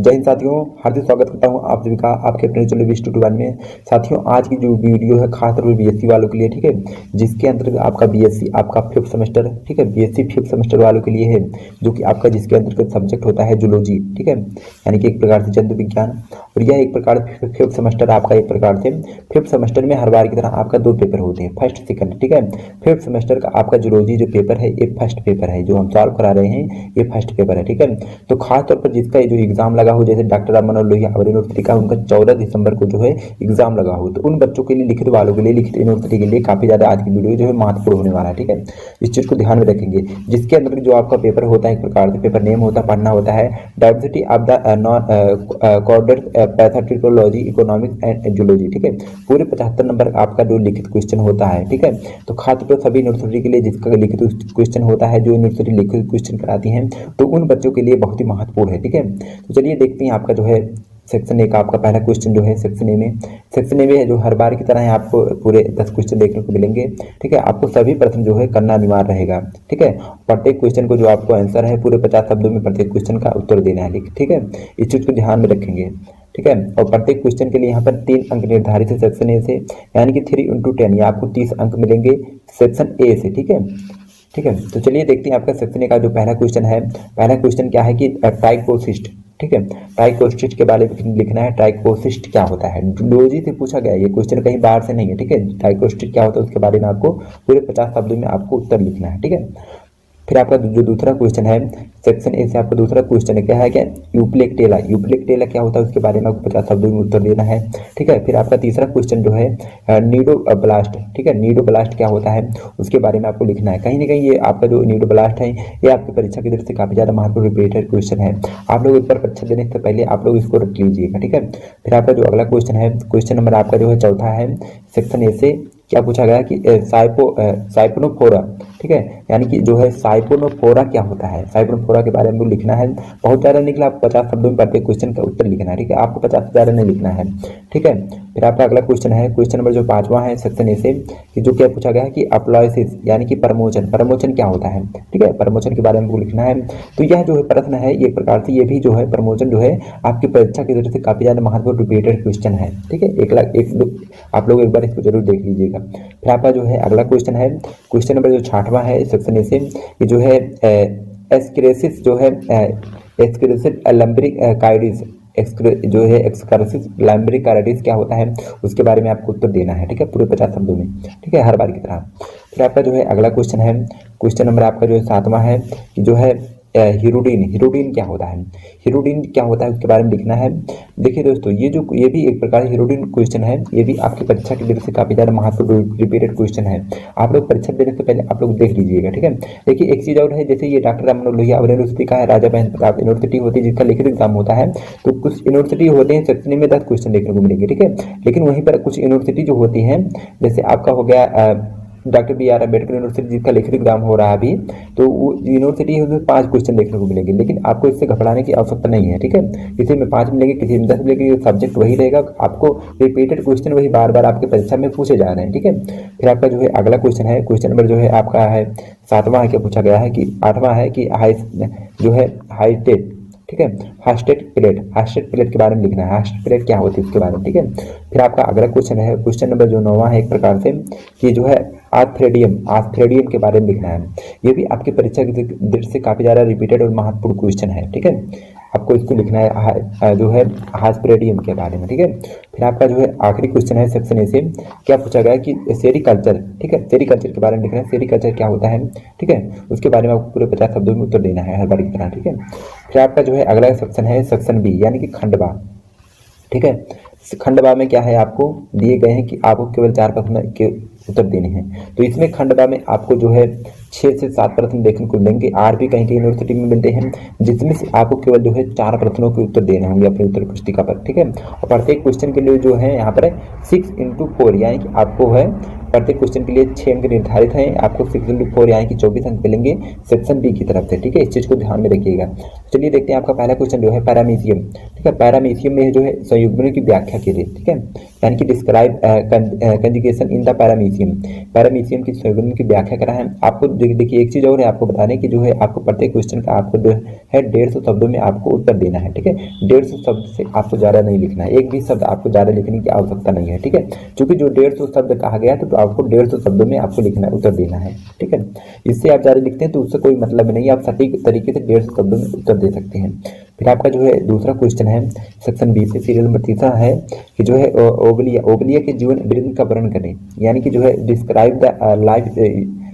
जय हिंद साथियों, हार्दिक स्वागत करता हूं आप सभी का आपके अपने चैनल BS221 में। साथियों, आज की जो वीडियो है खासतौर पर बीएससी वालों के लिए, ठीक है, जिसके अंतर्गत आपका बीएससी आपका 5th सेमेस्टर, ठीक है, बीएससी 5th सेमेस्टर वालों के लिए है, जो कि आपका जिसके अंतर्गत सब्जेक्ट होता है जूलॉजी, ठीक है, यानी कि एक प्रकार से जंतु विज्ञान। और यह एक प्रकार 5th सेमेस्टर आपका एक प्रकार से 5th सेमेस्टर में हर बार की तरह आपका 2 पेपर होते हैं, फर्स्ट सेकंड, ठीक है। 5th सेमेस्टर का आपका जूलॉजी जो पेपर है ये फर्स्ट पेपर है, जो हम सॉल्व करा रहे हैं ये फर्स्ट पेपर है, ठीक है। तो खासतौर पर जिसका जो एग्जाम लगा हो, जैसे डॉक्टर राम मनोहर लोहिया अवर यूनिवर्सिटी का उनका 14 दिसंबर को जो है एग्जाम लगा हो, तो उन बच्चों के लिए, लिखित वालों के लिए, लिखित यूनिवर्सिटी के लिए काफी ज्यादा आज की वीडियो जो है महत्वपूर्ण होने वाला है, ठीक है। इस चीज को ध्यान में रखेंगे, जिसके अंदर जो आपका पेपर होता है एक प्रकार से पेपर नेम होता है, पढ़ना होता है diversity of the non coordinate pathology economics and zoology, ठीक है। पूरे 75 नंबर आपका जो लिखित क्वेश्चन होता है, ठीक है। तो खासतौर पर सभी यूनिवर्सिटी के लिए जिसका लिखित क्वेश्चन होता है, जो यूनिवर्सिटी लिखित क्वेश्चन कराती है, तो उन बच्चों के लिए बहुत ही महत्वपूर्ण है, ठीक है। तो चलिए देखते हैं आपका जो है सेक्शन ए का आपका पहला क्वेश्चन जो है सेक्शन ए में है, जो हर बार की तरह है आपको पूरे 10 क्वेश्चन देखने को मिलेंगे, ठीक है। आपको सभी प्रश्न जो है करना अनिवार्य रहेगा, ठीक है। प्रत्येक क्वेश्चन को जो आपको आंसर है पूरे 50 शब्दों में प्रत्येक क्वेश्चन का उत्तर देना है, ठीक है। इस चीज को ध्यान में रखेंगे, ठीक है। और प्रत्येक क्वेश्चन के लिए यहाँ पर 3 अंक निर्धारित है सेक्शन ए से, यानी कि 3 × 10 या आपको 30 अंक मिलेंगे सेक्शन ए से, ठीक है, ठीक है। तो चलिए देखते हैं आपका सेक्शन ए का जो पहला क्वेश्चन है। पहला क्वेश्चन क्या है कि ट्राइकोसिस्ट, ठीक है, ट्राइकोसिस्ट के बारे में लिखना है। ट्राइकोसिस्ट क्या होता है, जूलॉजी से पूछा गया, ये क्वेश्चन कहीं बाहर से नहीं है, ठीक है। ट्राइकोसिस्ट क्या होता है उसके बारे में आपको पूरे 50 शब्दों में आपको उत्तर लिखना है, ठीक है। फिर आपका जो दूसरा क्वेश्चन है सेक्शन ए से, आपका दूसरा क्वेश्चन है क्या है, क्या यूप्लेक्टेला, यूप्लेक्टेला क्या होता है उसके बारे में आपको 50 शब्दों में उत्तर देना है, ठीक है। फिर आपका तीसरा क्वेश्चन जो है नीडोब्लास्ट, ठीक है, नीडोब्लास्ट क्या होता है उसके बारे में आपको लिखना है। कहीं ना कहीं ये आपका जो नीडोब्लास्ट है ये आपकी परीक्षा की दृष्टि से काफी ज्यादा महत्वपूर्ण रिपीटेड क्वेश्चन है, आप लोग इस पर परीक्षा देने से पहले आप लोग इसको रख लीजिएगा, ठीक है। फिर आपका जो अगला क्वेश्चन है, क्वेश्चन नंबर आपका जो है चौथा है सेक्शन ए से, क्या पूछा गया कि साइपोनोफोरा, ठीक है, यानी कि जो है साइपोनोफोरा क्या होता है, साइपोनोफोरा के बारे में लिखना है। बहुत ज्यादा निकला, आपको 50 शब्दों में प्रत्येक क्वेश्चन का उत्तर लिखना है, ठीक है, आपको 50 से ज्यादा नहीं लिखना है, ठीक है। फिर आपका अगला क्वेश्चन है क्वेश्चन नंबर जो 5वां है सेक्शन ए से, कि जो क्या पूछा गया है कि अप्लॉयसिस यानी कि प्रमोशन, प्रमोशन क्या होता है, ठीक है, प्रमोशन के बारे में लिखना है। तो यह जो है प्रश्न है एक प्रकार से ये भी जो है प्रमोशन जो है आपकी परीक्षा की दृष्टि से काफी ज्यादा महत्वपूर्ण रिपीटेड क्वेश्चन है, ठीक है। आप लोग एक बार इसको जरूर देख लीजिएगा। फिर आपका जो है अगला क्वेश्चन है क्वेश्चन नंबर जो 6वां है सेक्शन ए से, कि जो है एस्क्रेसिस जो है एस्क्रेसिस लैम्ब्रिकाइडिस, जो है एक्सकर्सिस लैम्ब्रिकाइडिस क्या होता है उसके बारे में आपको उत्तर देना है, ठीक है, पूरे 50 शब्दों में, ठीक है, हर बार की तरह। फिर आपका जो है अगला क्वेश्चन है क्वेश्चन नंबर आपका जो है 7वां है, कि जो है हीरोडिन, हीरोडिन क्या होता है, हीरोडिन क्या होता है उसके बारे में लिखना है। देखिए दोस्तों, ये भी एक प्रकार हीरोडिन क्वेश्चन है, ये भी आपकी परीक्षा की दृष्टि से काफी ज्यादा महत्वपूर्ण रिपीटेड क्वेश्चन है, आप लोग परीक्षा देने से पहले आप लोग देख लीजिएगा, ठीक है। देखिए एक चीज और है, जैसे ये डॉक्टर राम मनोहर लोहिया यूनिवर्सिटी का है, राजा महेंद्र प्रताप यूनिवर्सिटी होती है जिसका लिखित एग्जाम होता है, तो कुछ यूनिवर्सिटी होते हैं सेक्शन में 10 क्वेश्चन देखने को मिलेंगे, ठीक है। लेकिन वहीं पर कुछ यूनिवर्सिटी जो होती है, जैसे आपका हो गया डॉक्टर BR अम्बेडकर यूनिवर्सिटी जिसका लिखित एग्जाम हो रहा है अभी, तो वो यूनिवर्सिटी है उसमें 5 क्वेश्चन देखने को मिलेंगे, लेकिन आपको इससे घबराने की आवश्यकता नहीं है, ठीक है। किसी में 5 मिलेंगे, किसी में 10 मिलेंगे, सब्जेक्ट वही रहेगा, आपको रिपीटेड क्वेश्चन वही बार बार आपके परीक्षा में पूछे जा रहे हैं, ठीक है। फिर आपका जो है अगला क्वेश्चन है क्वेश्चन नंबर जो है आपका है 7वां है, क्या पूछा गया है कि 8वां है कि हाइस्टेट, ठीक है, हास्टेट प्लेट के बारे में लिखना है, हास्टेट प्लेट क्या होती है उसके बारे में, ठीक है। फिर आपका अगला क्वेश्चन है क्वेश्चन नंबर जो 9वां है एक प्रकार से, कि जो है आर्थ्रेडियम के बारे में लिखना है। ये भी आपकी परीक्षा की दृष्टि से काफी ज्यादा रिपीटेड और महत्वपूर्ण क्वेश्चन है, ठीक है। आपको इसको लिखना है जो है हास्पेडियम के बारे में, ठीक है। फिर आपका जो है आखिरी क्वेश्चन है सेक्शन ए से, क्या पूछा गया कि सेरिकल्चर, ठीक है, सेरिकल्चर के बारे में लिखना है, सेरिकल्चर क्या होता है, ठीक है, उसके बारे में आपको पूरे 50 शब्दों में उत्तर देना है हर बार की तरह, ठीक है। फिर आपका जो है अगला सेक्शन है सेक्शन बी, यानी कि खंडवा, ठीक है। खंडवा में क्या है, आपको दिए गए हैं कि आपको केवल 4 प्रश्न के उत्तर देने हैं, तो इसमें खंडवा में आपको जो है 6 से 7 प्रश्न देखने को मिलेंगे, और भी कहीं यूनिवर्सिटी में मिलते हैं, जिसमें से आपको केवल जो है 4 प्रश्नों के उत्तर देने होंगे अपनी उत्तर पुस्तिका पर, ठीक है। और प्रत्येक क्वेश्चन के लिए जो है यहाँ पर 6 × 4, यानी कि आपको है प्रत्येक क्वेश्चन के लिए 6 अंक निर्धारित हैं, आपको 6 × 4 यानी कि 24 अंक मिलेंगे सेक्शन बी की तरफ से, ठीक है। इस चीज को ध्यान में रखिएगा। चलिए देखते हैं आपका पहला क्वेश्चन जो है पैरामीशियम, ठीक है, पैरामीशियम में जो है संयुग्मन की व्याख्या कीजिए, ठीक है, यानी कि describe conjugation in the paramecium. Paramecium की संयुग्म की व्याख्या करा है आपको। देखिए एक चीज और है आपको बताने की, जो है आपको प्रत्येक क्वेश्चन का आपको जो है 150 शब्दों में आपको उत्तर देना है, ठीक है। 150 शब्द से आपको ज्यादा नहीं लिखना है, एक भी शब्द आपको ज्यादा लिखने की आवश्यकता नहीं है, ठीक है। क्योंकि जो 150 शब्द कहा गया तो आपको 150 शब्दों में आपको लिखना उत्तर देना है, ठीक है। इससे आप ज्यादा लिखते हैं तो उससे कोई मतलब नहीं, आप सटीक तरीके से 150 शब्दों में उत्तर दे सकते हैं। फिर आपका जो है दूसरा क्वेश्चन है सेक्शन बी से, सीरियल नंबर तीसरा है कि जो है ओवलिया के जीवन वृत्त का वर्णन करें, यानी कि जो है describe the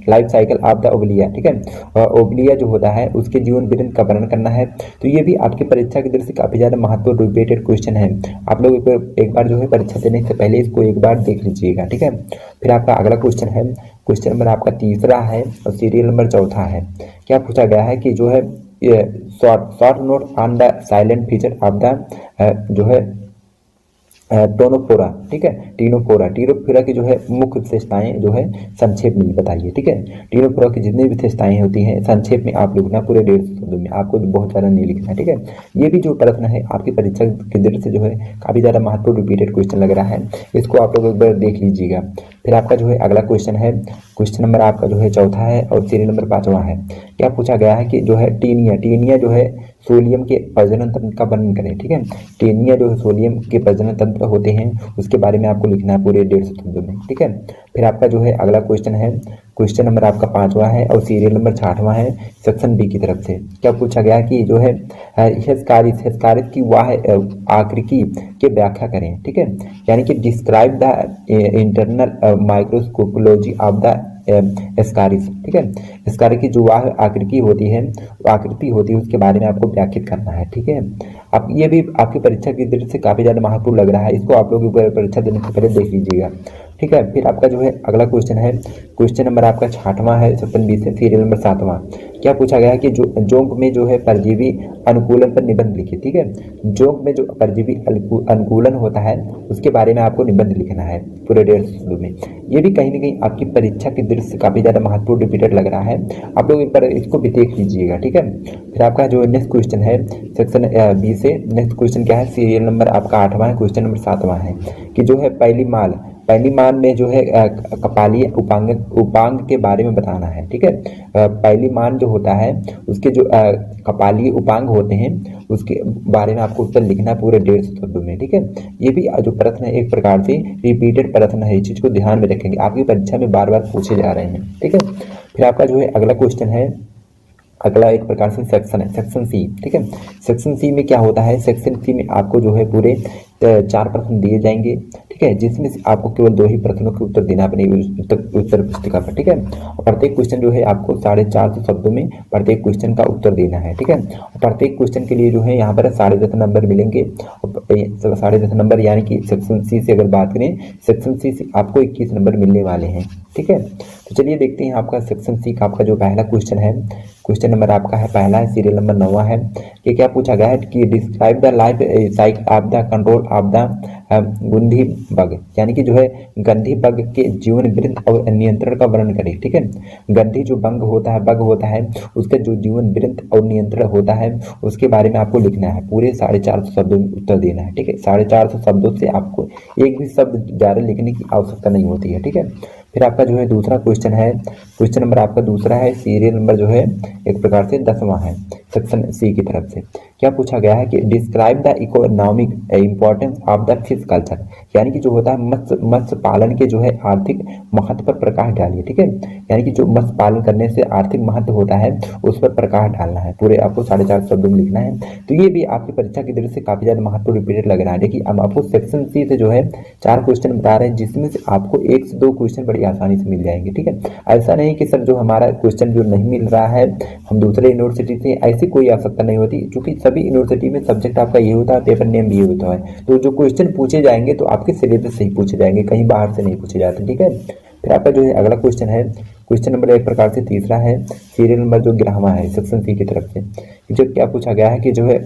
life cycle of the obelia, ठीक है। ओवलिया जो होता है उसके जीवन वृत्त का वर्णन करना है। तो ये भी आपकी परीक्षा की दृष्टि से काफी ज्यादा महत्वपूर्ण रिपीटेड क्वेश्चन है। आप लोग एक बार जो है परीक्षा देने से पहले इसको एक बार देख लीजिएगा, ठीक है। फिर आपका अगला क्वेश्चन है, क्वेश्चन नंबर आपका तीसरा है और सीरियल नंबर चौथा है। क्या पूछा गया है कि जो है short note on the silent feature of the जो है टोनोफोरा, ठीक है। टीनोफोरा की जो है मुख्य विशेषताएं जो है संक्षेप में बताइए, ठीक है। टीनोफोरा की जितनी विशेषताएं होती हैं संक्षेप में आप लिखना पूरे 150 शब्दों में, आपको बहुत ज्यादा नहीं लिखना, ठीक है। ये भी जो प्रश्न है आपकी परीक्षा की दृष्टि से जो है काफी ज्यादा महत्वपूर्ण रिपीटेड क्वेश्चन लग रहा है, इसको आप लोग एक बार देख लीजिएगा। फिर आपका जो है अगला क्वेश्चन है, क्वेश्चन नंबर आपका जो है चौथा है और सीरियल नंबर 5वां है। क्या पूछा गया है कि जो है टीनिया जो है सोलियम के प्रजनन तंत्र का वर्णन करें, ठीक है। टीनिया जो सोलियम के प्रजनन तंत्र होते हैं उसके बारे में आपको लिखना है पूरे 150 शब्दों में, ठीक है। फिर आपका जो है अगला क्वेश्चन है, क्वेश्चन नंबर आपका 5वां है और सीरियल नंबर 6वां है सेक्शन बी की तरफ से। क्या पूछा गया कि जो है हेस्कारिस की वाह आकृति की व्याख्या करें, ठीक है। यानी कि डिस्क्राइब द इंटरनल माइक्रोस्कोपोलॉजी ऑफ द एस्कारिस, ठीक है। एस्कारिस की जो वाह आकृति होती है उसके बारे में आपको व्याख्यात करना है, ठीक है। अब ये भी आपकी परीक्षा की दृष्टि से काफी ज्यादा महत्वपूर्ण लग रहा है, इसको आप लोग परीक्षा देने से पहले देख लीजिएगा, ठीक है। फिर आपका जो है अगला क्वेश्चन है, क्वेश्चन नंबर आपका 6वां है सेक्शन बी से, सीरियल नंबर 7वां। क्या पूछा गया है कि जो जोंक में जो है परजीवी अनुकूलन पर निबंध लिखिए, ठीक है। जोंक में जो परजीवी अनुकूलन होता है उसके बारे में आपको निबंध लिखना है पूरे 150 शब्दों में। ये भी कहीं ना कहीं आपकी परीक्षा की दृष्टि से काफी ज्यादा महत्वपूर्ण रिपीटेड लग रहा है, आप लोग एक बार इसको भी देख लीजिएगा, ठीक है। फिर आपका जो नेक्स्ट क्वेश्चन है सेक्शन बी से, नेक्स्ट क्वेश्चन क्या है, सीरियल नंबर आपका 8वां है, क्वेश्चन नंबर 7वां है कि जो है पहली मान में जो है कपालीय उपांग के बारे में बताना है, ठीक है। पहली मान जो होता है उसके जो कपालीय उपांग होते हैं उसके बारे में आपको उत्तर लिखना है पूरे 150 शब्दों में, ठीक है। ये भी जो प्रश्न है एक प्रकार से रिपीटेड प्रश्न है, इस चीज को ध्यान में रखेंगे, आपकी परीक्षा में बार बार पूछे जा रहे हैं, ठीक है। फिर आपका जो है अगला क्वेश्चन है, अगला एक प्रकार से सेक्शन है सेक्शन सी, ठीक है। सेक्शन सी में क्या होता है, सेक्शन सी में आपको जो है पूरे 4 प्रश्न दिए जाएंगे, ठीक है, जिसमें से आपको केवल 2 ही प्रश्नों के उत्तर देना अपनी उत्तर पुस्तिका पर, ठीक है। और प्रत्येक क्वेश्चन जो है आपको 450 शब्दों में प्रत्येक क्वेश्चन का उत्तर देना है, ठीक है। और प्रत्येक क्वेश्चन के लिए जो है यहाँ पर 10.5 नंबर मिलेंगे, 10.5 नंबर, यानी कि सेक्शन सी से अगर बात करें, सेक्शन सी से आपको 21 नंबर मिलने वाले हैं, ठीक है। तो चलिए देखते हैं आपका सेक्शन सी का आपका जो पहला क्वेश्चन है, क्वेश्चन नंबर आपका है पहला है, सीरियल नंबर 9वां है कि क्या पूछा गया है कि describe the life cycle of the control of the गंधी बग, यानी कि जो है गंधी बग के जीवन वृत्त और नियंत्रण का वर्णन करें, ठीक है। गंधी जो बग होता है उसका जो जीवन वृत्त और नियंत्रण होता है उसके बारे में आपको लिखना है, पूरे 450 शब्दों में उत्तर देना है, ठीक है। 450 शब्दों से आपको एक भी शब्द ज्यादा लिखने की आवश्यकता नहीं होती है, ठीक है। फिर आपका जो है दूसरा क्वेश्चन है, क्वेश्चन नंबर आपका दूसरा है, सीरियल नंबर जो है एक प्रकार से 10वां है, सेक्शन सी की तरफ से। क्या पूछा गया है कि describe the economic importance of the fish culture, यानी कि जो होता है मत्स्य पालन के जो है आर्थिक महत्व पर प्रकाश डालिए, ठीक है। यानी कि जो मत्स्य पालन करने से आर्थिक महत्व होता है उस पर प्रकाश डालना है, पूरे आपको 450 शब्दों में लिखना है। तो ये भी आपकी परीक्षा की दृष्टि से काफी ज्यादा महत्वपूर्ण रिपीटेड लग रहा है। देखिए अब आपको सेक्शन सी से जो है 4 क्वेश्चन बता रहे हैं, जिसमें से आपको 1 से 2 क्वेश्चन बड़ी आसानी से मिल जाएंगे, ठीक है। ऐसा नहीं कि सर जो हमारा क्वेश्चन जो नहीं मिल रहा है हम दूसरे यूनिवर्सिटी से, ऐसी कोई आवश्यकता नहीं होती, क्योंकि सभी यूनिवर्सिटी में सब्जेक्ट आपका ये होता है, पेपर नेम भी ये होता है। तो जो क्वेश्चन पूछे जाएंगे तो आपके सिलेबस से ही पूछे जाएंगे, कहीं बाहर से नहीं पूछे जाते, ठीक है। फिर आपका जो है अगला क्वेश्चन है, क्वेश्चन नंबर एक प्रकार से तीसरा है, सीरियल नंबर जो 11वां है, सेक्शन सी की तरफ से। जो क्या पूछा गया है कि जो है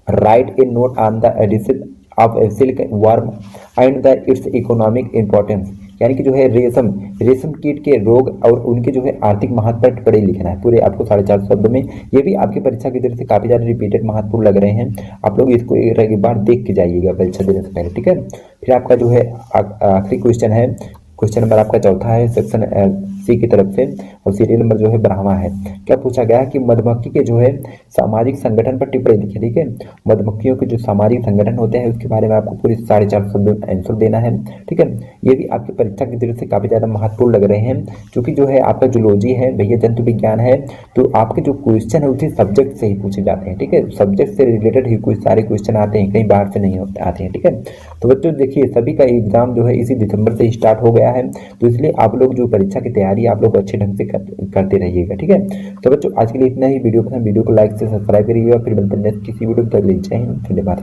write a note on the addition of silk worm and the its economic importance, यानी कि जो है रेशम कीट के रोग और उनके जो है आर्थिक महत्व पर पढ़े लिखना है पूरे आपको 450 शब्दों में। ये भी आपकी परीक्षा की तरफ से काफी ज्यादा रिपीटेड महत्वपूर्ण लग रहे हैं, आप लोग इसको एक बार देख के जाइएगा परीक्षा देने से पहले, ठीक है। फिर आपका जो है आखिरी क्वेश्चन है, क्वेश्चन नंबर आपका चौथा है सेक्शन सी की तरफ से, और सीरियल नंबर जो है 12वां है। क्या पूछा गया है कि मधुमक्खी के जो है सामाजिक संगठन पर टिप्पणी लिखिए, ठीक है। मधुमक्खियों के जो सामाजिक संगठन होते हैं उसके बारे में आपको पूरी 450 शब्दों में आंसर देना है, ठीक है। ये भी आपकी परीक्षा की दृष्टि से काफी ज्यादा महत्वपूर्ण लग रहे हैं, क्योंकि जो है आपका जूलॉजी है भैया, जंतु विज्ञान है, तो आपके जो क्वेश्चन है उसी सब्जेक्ट से ही पूछे जाते हैं, ठीक है। सब्जेक्ट से रिलेटेड ही कुछ सारे क्वेश्चन आते हैं, कहीं बाहर से नहीं आते हैं, ठीक है। तो बच्चों देखिए सभी का एग्जाम जो है इसी दिसंबर से स्टार्ट हो गया है, तो इसलिए आप लोग जो परीक्षा की तैयारी आप लोग अच्छे ढंग से करते रहिएगा, ठीक है। तो बच्चों आज के लिए इतना ही, वीडियो को लाइक से सब्सक्राइब करिएगा, फिर मिलते हैं नेक्स्ट किसी वीडियो तक, जय हिंद, धन्यवाद।